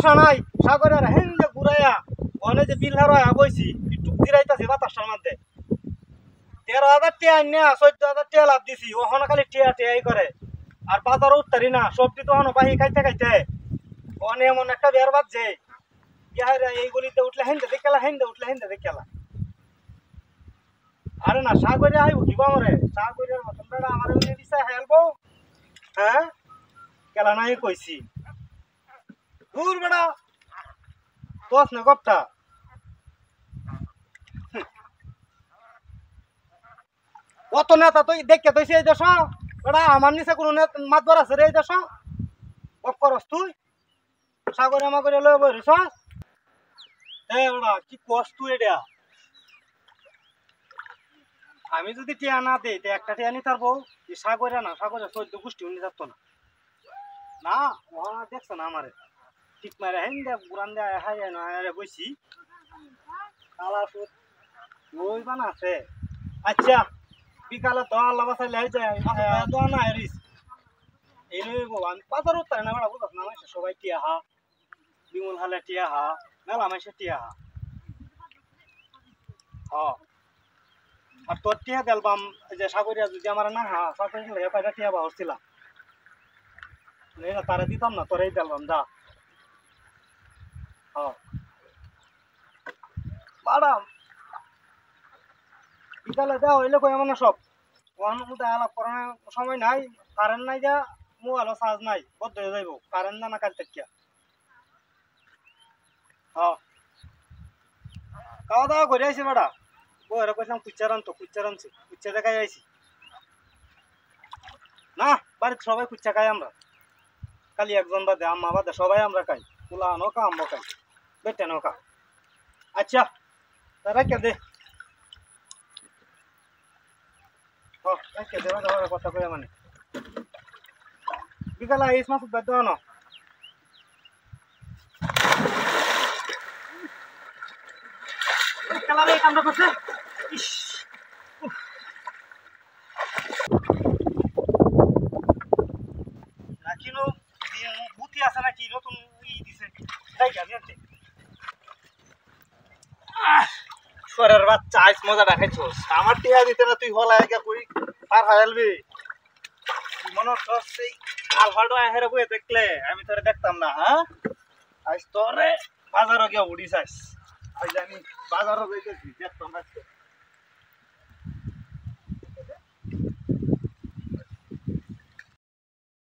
সমস্যা নাই সাগরের হেন্দে ঘুরাইয়া ওখানে যে বিলহার বইছি একটু জিরাইতাছি বাতাসটার মধ্যে 13,000 টিয়া আইন 14,000 টিয়া লাভ দিছি ওখানে খালি টিয়া টিয়াই করে আর বাজারও উঠতারি না সবজি তো ওখানে বাহি খাইতে খাইতে ওখানে এমন একটা বের বাদ যে ইহারে এই গলিতে উঠলে হেন্দে দেখেলা হেন্দে উঠলে হেন্দে দেখেলা আরে না সাগরে আইব কি বামরে সাগরের মতন বেড়া আমার দিছে হেলবো হ্যাঁ কেলা নাই কইছি দূর বেড়া তোস না গপটা কত নেতা তুই দেখে তুই এই দেশ বেড়া আমার নিচে কোনো মাতবার আছে রে এই দেশ গপ করস তুই সাগরে মাগরে লয়ে বইরিস এ বেড়া কি কস তুই এটা আমি যদি টিয়া না দেই তো একটা টিয়া নিতে পারবো সাগরে না সাগরে 14 গোষ্ঠী উনি যাতো না না ওহা দেখছ না আমারে ঠিক মারে হেন দে বুরান দে হাই না আরে বইছি কালা সুত ওই বানা আছে আচ্ছা বিকালে তো আল্লাহ বাসাই লাই যায় তো না রিস এই লই গো আমি বাজার উত্তর না বড় বুঝছ না মাসে সবাই টিয়া হা বিমল হালে টিয়া হা মেলা মাসে টিয়া হা হ্যাঁ আর তোর টিয়া দেলবাম যে সাগরিয়া যদি আমার না হা সাগরিয়া কয়টা টিয়া বাহরছিলাম না তারা দিতাম না তোরাই দেলবাম যা হ্যাঁ ম্যাডাম বিকালে দেওয়া হইলে কই এমন সব ওখানে মধ্যে আলাপ করার সময় নাই কারেন্ট নাই যা মোবাইলও চার্জ নাই বদ্ধ হয়ে যাইব কারেন্ট না কাল থেকে হ্যাঁ খাওয়া দাওয়া করে আইসি বেড়া বউরে কইলাম কুচ্চা রানতো কুচ্চা রানছি কুচ্চা দেখাই আইসি না বাড়িতে সবাই কুচ্চা খাই আমরা খালি একজন বাদে আম্মা বাদে সবাই আমরা খাই পোলা নৌকা আম্মা খাই বেটে নৌকা আচ্ছা তারা কে দে কথা কয়ে মানে বিকালে এই মাছ বাদ দেওয়া না খেলা এই কামটা করছে কিনো বুতি আছে নাকি নতুন ই দিছে তাই জানি সরের বাচ্চা আইস মজা দেখাইছস আমার টিয়া দিতে না তুই হলা একা কই পার হাইলবি মনে হচ্ছে সেই আলফাডো আহেরে বইয়ে দেখলে আমি তোরে দেখতাম না হ্যাঁ আইস তোরে বাজারে গিয়ে উড়িস আইস আজ আমি বাজারে যাইতেছি দেখতাম আজকে